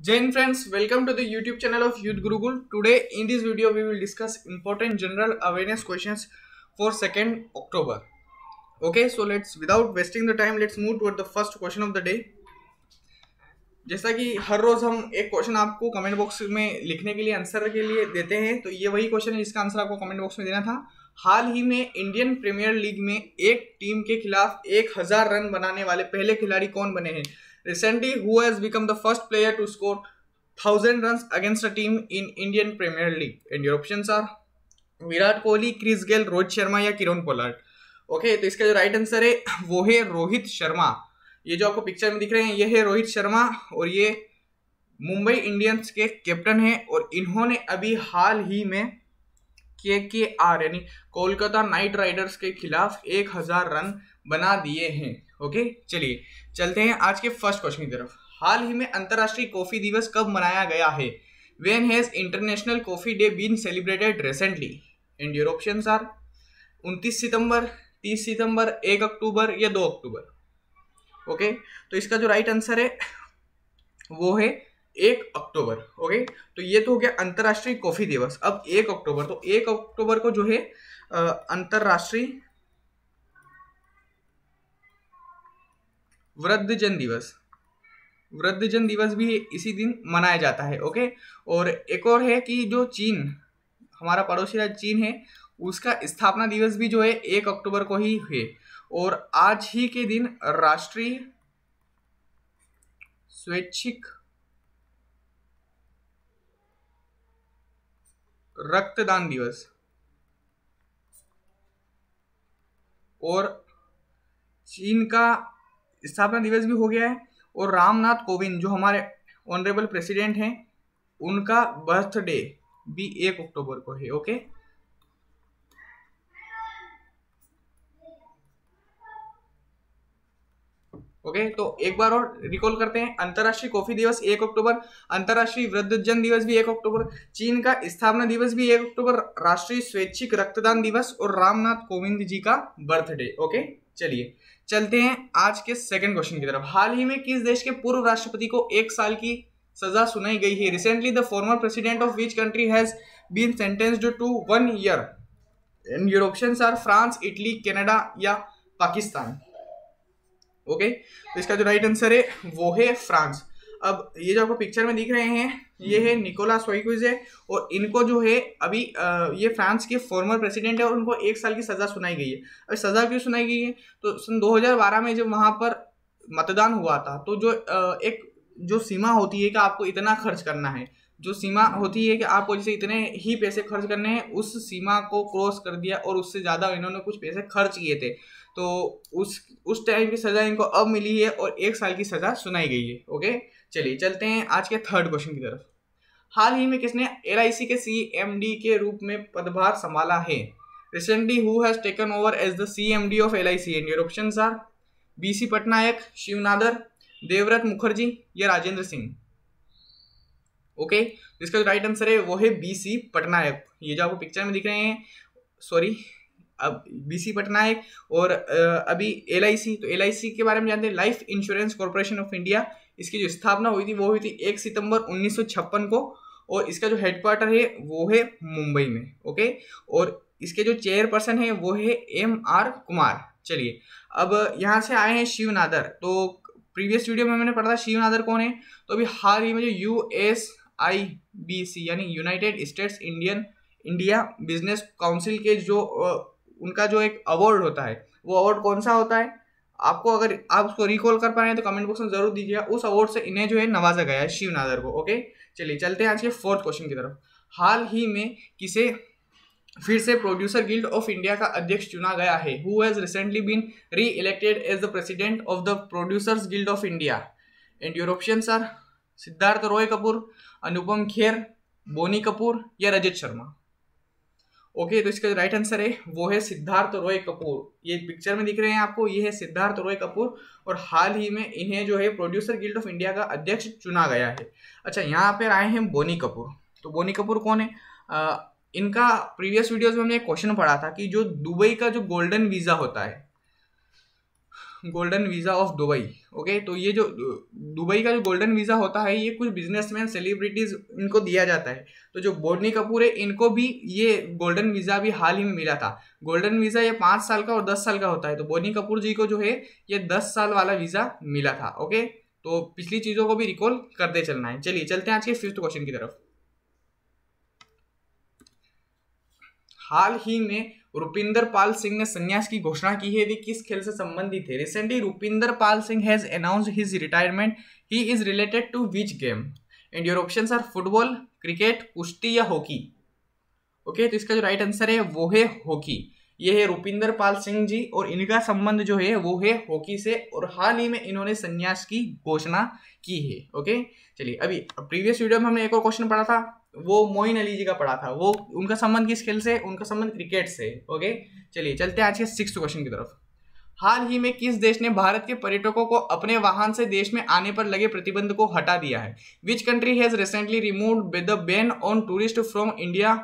Jain friends, welcome to the YouTube channel of Youth Gurukul. Today in this video we will discuss important general awareness questions for 2nd October. Okay, so let's without wasting the time let's move toward the first question of the day. जैसा कि हर रोज हम एक question आपको comment box में लिखने के लिए answer के लिए देते हैं, तो ये वही क्वेश्चन है जिसका आंसर आपको कमेंट बॉक्स में देना था। हाल ही में इंडियन प्रीमियर लीग में एक टीम के खिलाफ 1000 रन बनाने वाले पहले खिलाड़ी कौन बने हैं? Recently, who has become the first player to score 1000 runs against a team in Indian Premier League? And your options are Virat Kohli, Chris Gayle, Rohit Sharma या किरण पोलार्ड। ओके, तो इसका जो राइट आंसर है वो है रोहित शर्मा। ये जो आपको पिक्चर में दिख रहे हैं ये है रोहित शर्मा और ये मुंबई इंडियंस के कैप्टन हैं और इन्होंने अभी हाल ही में KKR यानी कोलकाता नाइट राइडर्स के खिलाफ 1000 रन बना दिए हैं। ओके, चलिए चलते हैं आज के फर्स्ट क्वेश्चन की तरफ। हाल ही में अंतर्राष्ट्रीय कॉफी दिवस कब मनाया गया है? When has International Coffee Day been celebrated recently? And your options are 29 सितंबर, 30 सितंबर, 1 अक्टूबर या 2 अक्टूबर। ओके, तो इसका जो राइट आंसर है वो है 1 अक्टूबर। ओके, तो ये तो हो गया अंतर्राष्ट्रीय कॉफी दिवस। अब 1 अक्टूबर, तो 1 अक्टूबर को जो है अंतर्राष्ट्रीय वृद्धजन दिवस, वृद्धजन दिवस भी इसी दिन मनाया जाता है। ओके, और एक और है कि जो चीन, हमारा पड़ोसी राज्य चीन है, उसका स्थापना दिवस भी जो है 1 अक्टूबर को ही है। और आज ही के दिन राष्ट्रीय स्वैच्छिक रक्तदान दिवस और चीन का स्थापना दिवस भी हो गया है। और रामनाथ कोविंद जो हमारे ऑनरेबल प्रेसिडेंट हैं, उनका बर्थडे भी 1 अक्टूबर को है। ओके, ओके, तो एक बार और रिकॉल करते हैं। अंतर्राष्ट्रीय कॉफी दिवस 1 अक्टूबर, अंतर्राष्ट्रीय वृद्धजन दिवस भी 1 अक्टूबर, चीन का स्थापना दिवस भी 1 अक्टूबर, राष्ट्रीय स्वैच्छिक रक्तदान दिवस और रामनाथ कोविंद जी का बर्थडे। ओके, चलिए चलते हैं आज के सेकंड क्वेश्चन की तरफ। हाल ही में किस देश के पूर्व राष्ट्रपति को 1 साल की सजा सुनाई गई है? Recently the former president of which country has been sentenced to 1 year? And your options are France, Italy, Canada या पाकिस्तान। ओके, तो इसका जो राइट आंसर है वो है फ्रांस। अब ये जो आपको पिक्चर में दिख रहे हैं ये है निकोलास सर्कोजी है और इनको जो है अभी ये फ्रांस के फॉर्मर प्रेसिडेंट है और उनको 1 साल की सजा सुनाई गई है। अब सजा क्यों सुनाई गई है? तो सन 2012 में जब वहां पर मतदान हुआ था तो जो एक जो सीमा होती है कि आपको इतना खर्च करना है, जो सीमा होती है कि आपको जैसे इतने ही पैसे खर्च करने हैं, उस सीमा को क्रॉस कर दिया और उससे ज़्यादा इन्होंने कुछ पैसे खर्च किए थे, तो उस टाइम की सज़ा इनको अब मिली है और 1 साल की सज़ा सुनाई गई है। ओके, चलिए चलते हैं आज के थर्ड क्वेश्चन की तरफ। हाल ही में किसने LIC के CMD के रूप में पदभार संभाला है? Recently who has taken over as the CMD of LIC? And your options are BC Patnaik, Shiv Nadar, Devvrat Mukherjee या राजेंद्र सिंह। ओके, इसका जो राइट आंसर है वो है BC पटनायक। ये जो आपको पिक्चर में दिख रहे हैं, सॉरी, अब BC पटनायक और अभी LIC, तो LIC के बारे में जानते हैं, life insurance corporation of India. इसकी जो स्थापना हुई थी वो हुई थी 1 सितंबर 1956 को और इसका जो हेडक्वार्टर है वो है मुंबई में। ओके, और इसके जो चेयरपर्सन है वो है MR कुमार। चलिए अब यहाँ से आए हैं शिव नादर। तो प्रीवियस वीडियो में मैंने पढ़ा था शिव नादर कौन है, तो अभी हाल ही में जो USIBC यानी United states India business council के जो उनका जो एक अवार्ड होता है, वो अवार्ड कौन सा होता है? आपको अगर आप उसको रिकॉल कर पा रहे हैं तो कमेंट बॉक्स में जरूर दीजिएगा। उस अवार्ड से इन्हें जो है नवाजा गया है, शिव नादर को। ओके, चलिए चलते हैं आज के फोर्थ क्वेश्चन की तरफ। हाल ही में किसे फिर से प्रोड्यूसर गिल्ड ऑफ इंडिया का अध्यक्ष चुना गया है? Who has recently been re elected as the president of the producers guild of India? And your options are Siddharth Roy Kapur, Anupam Kher, Boney Kapoor या रजत शर्मा। ओके, तो इसका राइट आंसर है वो है सिद्धार्थ रॉय कपूर। ये पिक्चर में दिख रहे हैं आपको, ये है सिद्धार्थ रॉय कपूर और हाल ही में इन्हें जो है प्रोड्यूसर गिल्ड ऑफ इंडिया का अध्यक्ष चुना गया है। अच्छा, यहाँ पे आए हैं बोनी कपूर। तो बोनी कपूर कौन है? इनका प्रीवियस वीडियोस में हमने एक क्वेश्चन पढ़ा था कि जो दुबई का जो गोल्डन वीजा होता है golden visa of Dubai. Okay, तो ये जो दुबई का जो गोल्डन वीजा होता है ये कुछ बिजनेसमैन सेलिब्रिटीज इनको दिया जाता है। तो जो बोनी कपूर है इनको भी ये गोल्डन वीजा भी हाल ही में मिला था। गोल्डन वीजा ये 5 साल का और 10 साल का होता है, तो बोनी कपूर जी को जो है ये 10 साल वाला वीजा मिला था। ओके, तो पिछली चीजों को भी रिकॉल करते चलना है। चलिए चलते हैं आज के 5th क्वेश्चन की तरफ। हाल ही में रुपिंदर पाल सिंह ने संन्यास की घोषणा की है। वे किस खेल से संबंधित है? Recently Rupinder Pal Singh has announced his retirement. He is related to which game? And your options are football, cricket, कुश्ती या हॉकी। ओके, तो इसका जो राइट आंसर है वो है हॉकी। ये है रुपिंदर पाल सिंह जी और इनका संबंध जो है वो है हॉकी से और हाल ही में इन्होंने संन्यास की घोषणा की है। ओके, चलिए अभी प्रीवियस वीडियो में हमने एक और क्वेश्चन पढ़ा था, वो मोइन अली जी का पढ़ा था, वो उनका संबंध किस खेल से? उनका संबंध क्रिकेट से। ओके, चलिए चलते हैं आज के 6th क्वेश्चन की तरफ। हाल ही में किस देश ने भारत के पर्यटकों को अपने वाहन से देश में आने पर लगे प्रतिबंध को हटा दिया है? Which country has recently removed the ban on tourist from India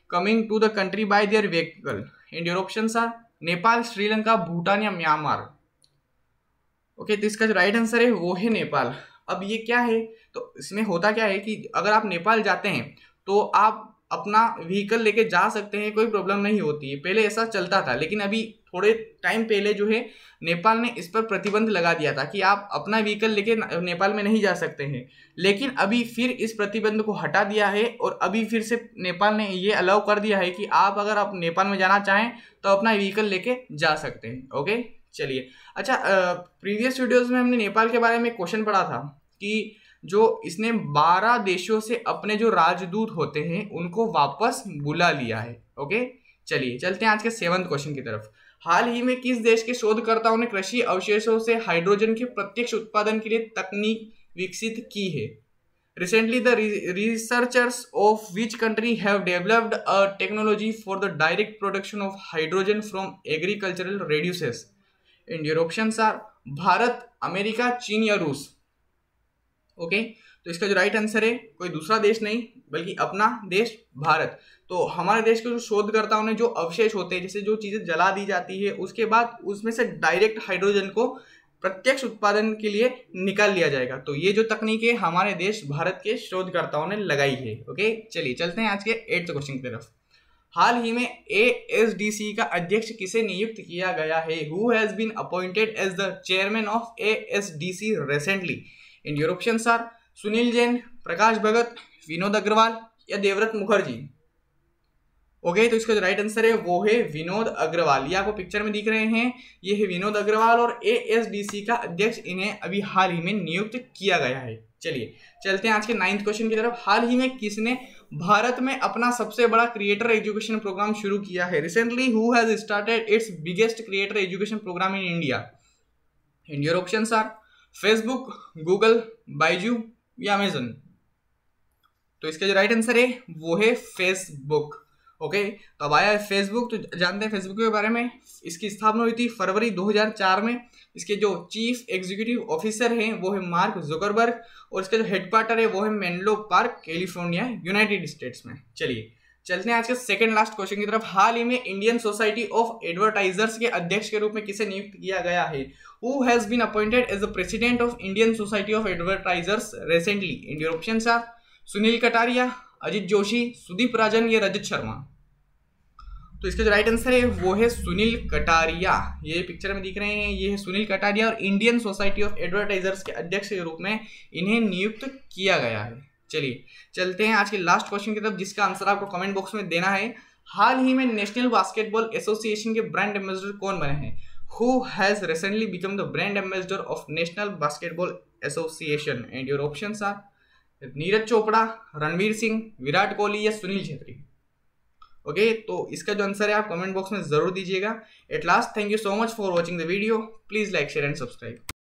coming to the country by their vehicle? And your options are Nepal, Sri Lanka, Bhutan या म्यांमार। ओके, तो इसका जो राइट आंसर है वो है नेपाल। अब ये क्या है, तो इसमें होता क्या है कि अगर आप नेपाल जाते हैं तो आप अपना व्हीकल लेके जा सकते हैं, कोई प्रॉब्लम नहीं होती है। पहले ऐसा चलता था, लेकिन अभी थोड़े टाइम पहले जो है नेपाल ने इस पर प्रतिबंध लगा दिया था कि आप अपना व्हीकल लेके नेपाल में नहीं जा सकते हैं। लेकिन अभी फिर इस प्रतिबंध को हटा दिया है और अभी फिर से नेपाल ने ये अलाउ कर दिया है कि आप अगर आप नेपाल में जाना चाहें तो अपना व्हीकल लेके जा सकते हैं। ओके, चलिए अच्छा, प्रीवियस वीडियोस में हमने नेपाल के बारे में क्वेश्चन पढ़ा था कि जो इसने 12 देशों से अपने जो राजदूत होते हैं उनको वापस बुला लिया है। ओके, चलिए चलते हैं आज के 7th क्वेश्चन की तरफ। हाल ही में किस देश के शोधकर्ताओं ने कृषि अवशेषों से हाइड्रोजन के प्रत्यक्ष उत्पादन के लिए तकनीक विकसित की है? Recently the researchers of which country have developed a technology for the direct production of hydrogen from agricultural residues? And your options are Bharat, America, चीन या रूस। ओके, तो इसका जो राइट आंसर है कोई दूसरा देश नहीं बल्कि अपना देश भारत। तो हमारे देश के जो शोधकर्ताओं ने जो अवशेष होते हैं, जैसे जो चीजें जला दी जाती है उसके बाद उसमें से डायरेक्ट हाइड्रोजन को प्रत्यक्ष उत्पादन के लिए निकाल लिया जाएगा, तो ये जो तकनीक है हमारे देश भारत के शोधकर्ताओं ने लगाई है। ओके, चलिए चलते हैं आज के 8th क्वेश्चन की तरफ। हाल ही में ASDC का अध्यक्ष किसे नियुक्त किया गया है? Who has been appointed as the chairman of ASDC recently? And your options are Sunil Jain, Prakash Bhagat, Vinod Agarwal या देवव्रत मुखर्जी। ओके, तो इसका जो राइट आंसर है वो है विनोद अग्रवाल। ये आपको पिक्चर में दिख रहे हैं, ये है विनोद अग्रवाल और ASDC का अध्यक्ष इन्हें अभी हाल ही में नियुक्त किया गया है। चलिए चलते हैं आज के 9th क्वेश्चन की तरफ। हाल ही में किसने भारत में अपना सबसे बड़ा क्रिएटर एजुकेशन प्रोग्राम शुरू किया है? Recently who has started its biggest creator education program in India? And your options are Facebook, Google, Byju's या अमेजन। तो इसका जो राइट आंसर है वो है फेसबुक। ओके, तो अब आया है फेसबुक, तो जानते हैं फेसबुक के बारे में। इसकी स्थापना हुई थी फरवरी 2004 में। इसके जो चीफ एग्जीक्यूटिव ऑफिसर हैं वो है मार्क जुकरबर्ग और इसका जो हेडक्वार्टर है वो है Menlo park, California, United states में। चलिए चलते हैं आज के सेकंड लास्ट क्वेश्चन की तरफ। हाल ही में इंडियन सोसाइटी ऑफ एडवर्टाइजर्स के अध्यक्ष के रूप में किसे नियुक्त किया गया है? Who has been appointed as the president of Indian Society of Advertisers recently? And your options are Sunil Kataria, Ajit Joshi, Sudeep राजन या रजत शर्मा। तो इसका जो राइट आंसर है वो है सुनील कटारिया। ये पिक्चर में दिख रहे हैं, ये है सुनील कटारिया और इंडियन सोसाइटी ऑफ एडवर्टाइजर्स के अध्यक्ष के रूप में इन्हें नियुक्त किया गया है। चलिए चलते हैं आज के लास्ट क्वेश्चन की तरफ, जिसका आंसर आपको कमेंट बॉक्स में देना है। हाल ही में नेशनल बास्केटबॉल एसोसिएशन के ब्रांड एम्बेसडर कौन बने हैं? Who has recently become the brand ambassador of National Basketball Association? And your options are Neeraj Chopra, Ranveer Singh, Virat Kohli या सुनील छेत्री। ओके, तो इसका जो आंसर है आप कमेंट बॉक्स में जरूर दीजिएगा। At last, thank you so much for watching the video. Please like, share and subscribe.